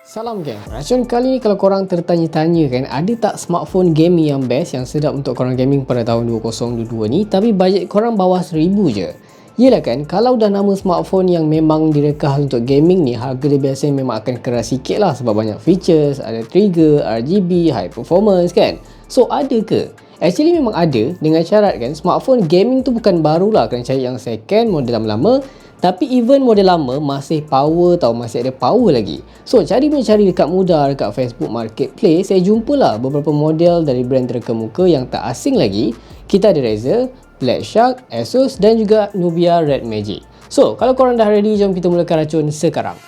Salam geng, racun kali ni kalau korang tertanya-tanya kan, ada tak smartphone gaming yang best, yang sedap untuk korang gaming pada tahun 2022 ni tapi bajet korang bawah 1000 je? Yelah kan, kalau dah nama smartphone yang memang direkah untuk gaming ni, harga dia biasanya memang akan keras sikit lah sebab banyak features, ada trigger, RGB, high performance kan. So ada ke? Actually memang ada, dengan syarat kan smartphone gaming tu bukan barulah kena cari yang second, model lama-lama. Tapi even model lama masih power tau, masih ada power lagi. So cari dekat mudah dekat Facebook Marketplace, saya jumpalah beberapa model dari brand terkemuka yang tak asing lagi. Kita ada Razer, Black Shark, Asus dan juga Nubia Red Magic. So kalau korang dah ready, jom kita mulakan racun sekarang.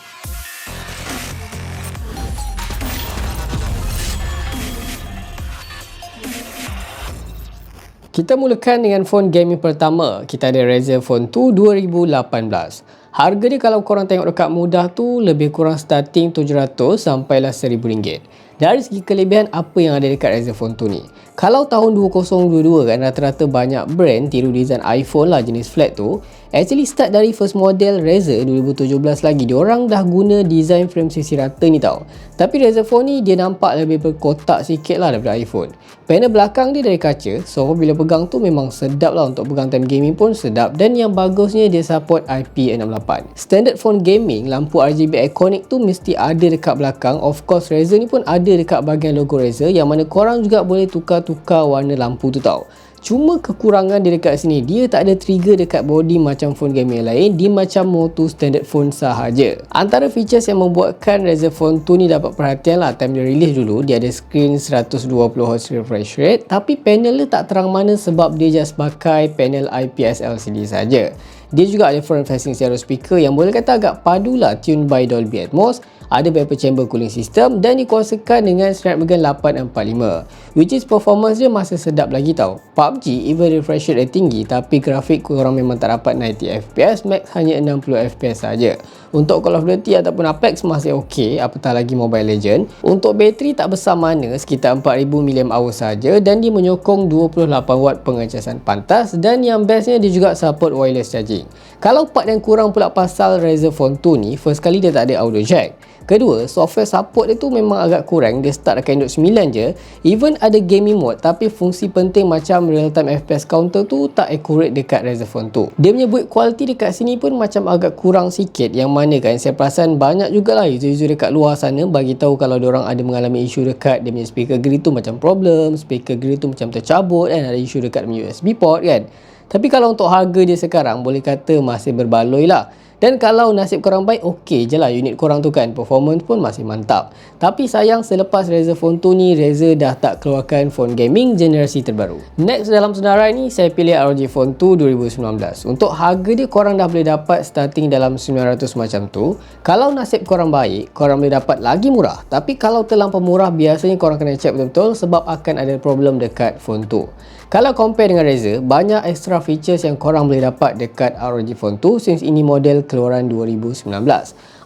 Kita mulakan dengan phone gaming pertama. Kita ada Razer Phone 2 2018. Harga dia kalau korang tengok dekat mudah tu lebih kurang starting 700 sampailah RM1000. Dari segi kelebihan apa yang ada dekat Razer Phone 2 ni? Kalau tahun 2022 kan rata-rata banyak brand tiru design iPhone lah jenis flat tu. Actually start dari first model Razer 2017 lagi, diorang dah guna design frame sisi rata ni tau. Tapi Razer Phone ni dia nampak lebih berkotak sikit lah daripada iPhone. Panel belakang dia dari kaca, so bila pegang tu memang sedap lah, untuk pegang time gaming pun sedap. Dan yang bagusnya dia support IP68. Standard phone gaming, lampu RGB ikonik tu mesti ada dekat belakang. Of course Razer ni pun ada dekat bahagian logo Razer, yang mana korang juga boleh tukar-tukar warna lampu tu tau. Cuma kekurangan dia dekat sini, dia tak ada trigger dekat body macam phone gaming lain. Dia macam motor standard phone sahaja. Antara features yang membuatkan Razer Phone 2 ni dapat perhatian lah, time dia release dulu, dia ada screen 120Hz refresh rate. Tapi panel dia tak terang mana sebab dia just pakai panel IPS LCD saja. Dia juga ada front facing stereo speaker yang boleh kata agak padulah tune by Dolby Atmos. Ada vapor chamber cooling system dan dikuasakan dengan Snapdragon 845, which is performance dia masih sedap lagi tau. PUBG even refresh rate tinggi tapi grafik korang memang tak dapat 90fps, max hanya 60fps saja. Untuk Call of Duty ataupun Apex masih ok, apatah lagi Mobile Legend. Untuk bateri tak besar mana, sekitar 4000 mAh saja, dan dia menyokong 28W pengecasan pantas. Dan yang bestnya dia juga support wireless charging. Kalau part yang kurang pula pasal Razer Phone 2 ni, first kali dia tak ada audio jack. Kedua, software support dia tu memang agak kurang. Dia start dekat Android 9 je. Even ada gaming mode, tapi fungsi penting macam real time FPS counter tu tak accurate dekat Razer Phone 2. Dia punya build quality dekat sini pun macam agak kurang sikit. Yang mana kan saya perasan banyak jugalah user-user dekat luar sana bagi tahu kalau diorang ada mengalami isu dekat dia punya speaker grill tu macam problem, speaker grill tu macam tercabut kan, ada isu dekat USB port kan. Tapi kalau untuk harga dia sekarang, boleh kata masih berbaloi lah. Dan kalau nasib korang baik, okey je lah unit korang tu kan, performance pun masih mantap. Tapi sayang selepas Razer Phone 2 ni, Razer dah tak keluarkan phone gaming generasi terbaru. Next dalam senarai ni, saya pilih ROG Phone 2 2019. Untuk harga dia korang dah boleh dapat starting dalam 900 macam tu. Kalau nasib korang baik, korang boleh dapat lagi murah. Tapi kalau terlampau murah, biasanya korang kena check betul-betul sebab akan ada problem dekat phone tu. Kalau compare dengan Razer, banyak extra features yang korang boleh dapat dekat ROG Phone 2 since ini model keluaran 2019.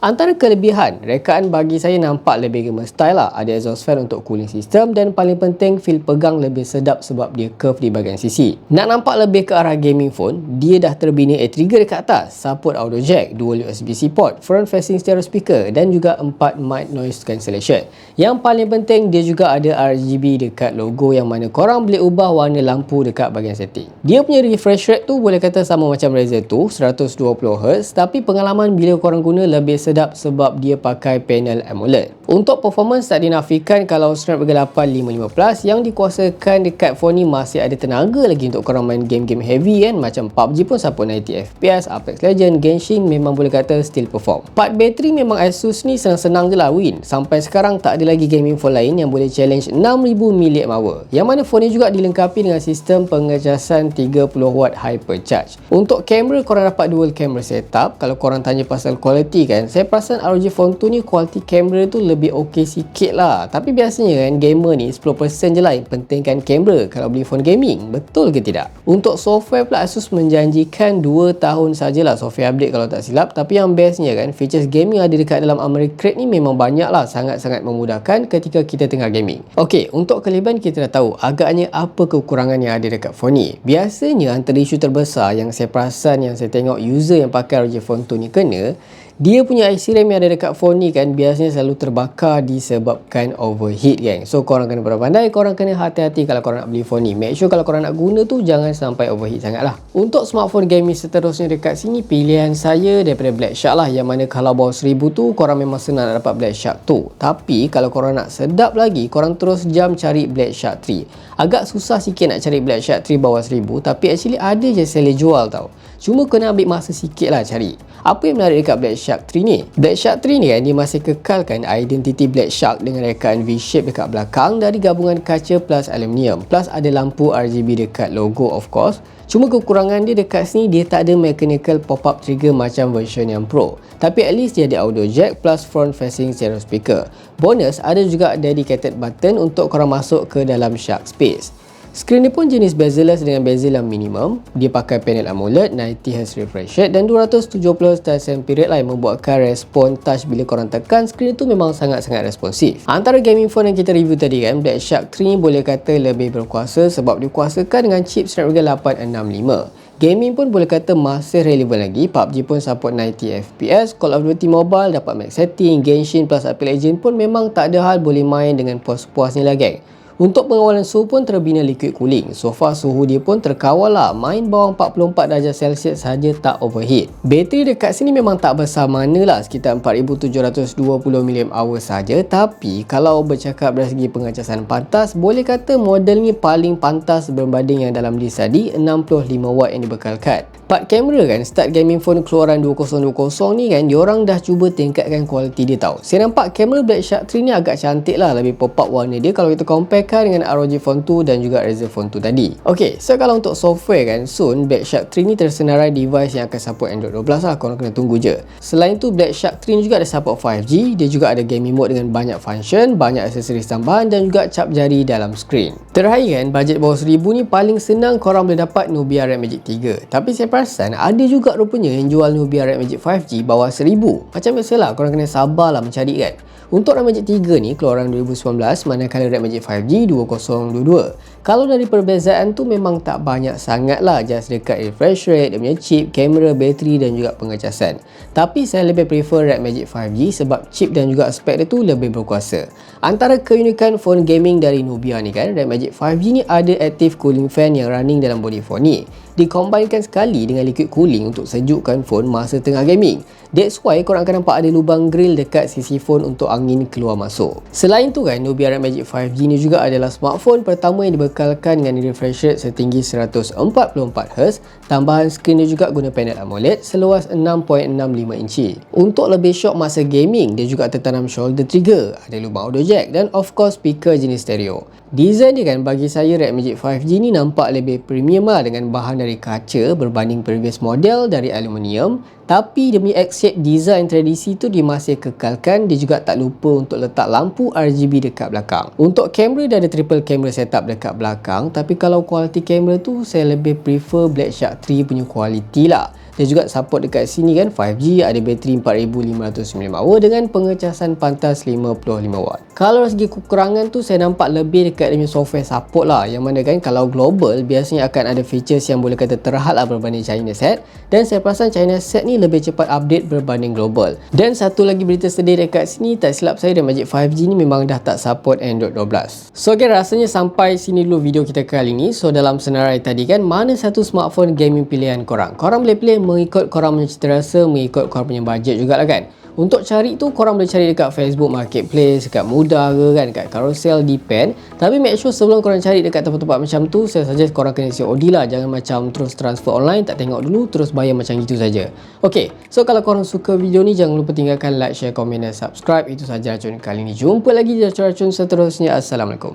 Antara kelebihan, rekaan bagi saya nampak lebih gamer style lah. Ada exhaust fan untuk cooling system dan paling penting feel pegang lebih sedap sebab dia curve di bahagian sisi. Nak nampak lebih ke arah gaming phone, dia dah terbina trigger dekat atas, support audio jack, dual USB-C port, front facing stereo speaker dan juga 4 mic noise cancellation. Yang paling penting dia juga ada RGB dekat logo, yang mana korang boleh ubah warna lampu dekat bahagian setting. Dia punya refresh rate tu boleh kata sama macam Razer tu, 120Hz, tapi pengalaman bila korang guna lebih sedap sebab dia pakai panel AMOLED. Untuk performance tak dinafikan kalau Snapdragon 855 Plus yang dikuasakan dekat phone ni masih ada tenaga lagi untuk korang main game-game heavy kan, macam PUBG pun support 90fps, Apex Legends, Genshin memang boleh kata still perform. Part bateri memang Asus ni senang-senang je lah win. Sampai sekarang tak ada lagi gaming phone lain yang boleh challenge 6000 mAh. Yang mana phone ni juga dilengkapi dengan sistem pengecasan 30W hypercharge. Untuk kamera korang dapat dual camera setup. Kalau korang tanya pasal quality kan, saya perasan ROG Phone 2 ni kualiti kamera tu lebih ok sikit lah. Tapi biasanya kan gamer ni 10% je lah yang pentingkan kamera kalau beli phone gaming. Betul ke tidak? Untuk software pula Asus menjanjikan 2 tahun sajalah software update kalau tak silap. Tapi yang bestnya kan, features gaming ada dekat dalam Armoury Crate ni memang banyak lah. Sangat-sangat memudahkan ketika kita tengah gaming. Ok, untuk kelebihan kita dah tahu. Agaknya apa kekurangan yang ada dekat phone ni? Biasanya antara isu terbesar yang saya perasan, yang saya tengok user yang pakai ROG Phone 2 ni kena, Dia punya IC RAM yang ada dekat phone ni kan biasanya selalu terbakar disebabkan overheat geng. So korang kena pandai, korang kena hati-hati kalau korang nak beli phone ni. Make sure kalau korang nak guna tu jangan sampai overheat sangat lah. Untuk smartphone gaming seterusnya dekat sini, pilihan saya daripada Black Shark lah, yang mana kalau bawah 1000 tu korang memang senang nak dapat Black Shark tu. Tapi kalau korang nak sedap lagi, korang terus jam cari Black Shark 3. Agak susah sikit nak cari Black Shark 3 bawah 1000, tapi actually ada je seller jual tau. Cuma kena ambil masa sikit lah cari. Apa yang menarik dekat Black Shark 3 ni? Black Shark 3 ni kan, dia masih kekalkan identiti Black Shark dengan rekaan V-shape dekat belakang dari gabungan kaca plus aluminium. Plus ada lampu RGB dekat logo of course. Cuma kekurangan dia dekat sini, dia tak ada mechanical pop-up trigger macam version yang Pro. Tapi at least dia ada audio jack plus front facing stereo speaker. Bonus, ada juga dedicated button untuk korang masuk ke dalam Shark Space. Skrin dia pun jenis bezel-less dengan bezel yang minimum. Dia pakai panel AMOLED, 90Hz refresh rate dan 270 touch period lah, yang membuatkan respon touch bila korang tekan skrin tu memang sangat-sangat responsif. Antara gaming phone yang kita review tadi kan, Black Shark 3 ni boleh kata lebih berkuasa sebab dikuasakan dengan chip Snapdragon 865. Gaming pun boleh kata masih relevan lagi. PUBG pun support 90fps, Call of Duty Mobile dapat max setting, Genshin plus Apex Legends pun memang tak ada hal boleh main dengan puas-puasnya lah geng. Untuk pengawalan suhu pun terbina liquid cooling. So far suhu dia pun terkawal lah, main bawah 44 darjah Celsius saja tak overheat. Bateri dekat sini memang tak besar mana lah, sekitar 4720 mAh saja. Tapi kalau bercakap dari segi pengecasan pantas, boleh kata model ni paling pantas berbanding yang dalam list tadi, 65W yang dibekalkan. Part kamera kan, start gaming phone keluaran 2020 ni kan, diorang dah cuba tingkatkan kualiti dia tau. Saya nampak kamera Black Shark 3 ni agak cantik lah, lebih pop up warna dia kalau kita comparekan dengan ROG Phone 2 dan juga Razer Phone 2 tadi. Ok, so kalau untuk software kan, soon Black Shark 3 ni tersenarai device yang akan support Android 12 lah, korang kena tunggu je. Selain tu Black Shark 3 ni juga ada support 5G, dia juga ada gaming mode dengan banyak function, banyak aksesoris tambahan dan juga cap jari dalam screen. Terakhir kan, bajet bawah 1000 ni paling senang korang boleh dapat Nubia Red Magic 3. Tapi saya perasan ada juga rupanya yang jual Nubia Red Magic 5G bawah 1000. Macam biasalah, korang kena sabarlah mencari kan. Untuk Red Magic 3 ni keluaran 2019, manakala Red Magic 5G 2022. Kalau dari perbezaan tu memang tak banyak sangat lah, just dekat refresh rate, dia punya chip, kamera, bateri dan juga pengecasan. Tapi saya lebih prefer Red Magic 5G sebab chip dan juga spek dia tu lebih berkuasa. Antara keunikan phone gaming dari Nubia ni kan, Red Magic 5G ni ada active cooling fan yang running dalam body phone ni. Dikombainkan sekali dengan liquid cooling untuk sejukkan phone masa tengah gaming. That's why korang akan nampak ada lubang grill dekat sisi phone untuk angin keluar masuk. Selain tu kan, Nubia Red Magic 5G ni juga adalah smartphone pertama yang dibekalkan dengan refresh rate setinggi 144Hz. Tambahan skrin dia juga guna panel AMOLED seluas 6.65 inci. Untuk lebih syok masa gaming, dia juga tertanam shoulder trigger, ada lubang audio jack dan of course speaker jenis stereo. Design dia kan, bagi saya Red Magic 5G ni nampak lebih premium lah dengan bahan dari kaca berbanding previous model dari aluminium. Tapi demi X-shape design tradisi tu dia masih kekalkan. Dia juga tak lupa untuk letak lampu RGB dekat belakang. Untuk kamera dia ada triple camera setup dekat belakang. Tapi kalau kualiti kamera tu saya lebih prefer Black Shark 3 punya kualiti lah. Dia juga support dekat sini kan 5G, ada bateri 4500 mAh dengan pengecasan pantas 55W. Kalau dari segi kekurangan tu saya nampak lebih dekat dia punya software support lah, yang mana kan kalau global biasanya akan ada features yang boleh kata terhad lah berbanding China set, dan saya perasan China set ni lebih cepat update berbanding global. Dan satu lagi berita sedih dekat sini, tak silap saya, Red Magic 5G ni memang dah tak support Android 12. So okay, rasanya sampai sini dulu video kita kali ni. So dalam senarai tadi kan, mana satu smartphone gaming pilihan korang? Korang boleh pilih mengikut korang punya cita rasa, mengikut korang punya budget jugalah kan. Untuk cari tu korang boleh cari dekat Facebook Marketplace, dekat Mudah ke kan, dekat Carousel, depend. Tapi make sure sebelum korang cari dekat tempat-tempat macam tu, saya suggest korang kena COD lah. Jangan macam terus transfer online, tak tengok dulu terus bayar macam gitu saja. Okay, so kalau korang suka video ni jangan lupa tinggalkan like, share, komen dan subscribe. Itu sahaja racun kali ni. Jumpa lagi di racun-racun seterusnya. Assalamualaikum.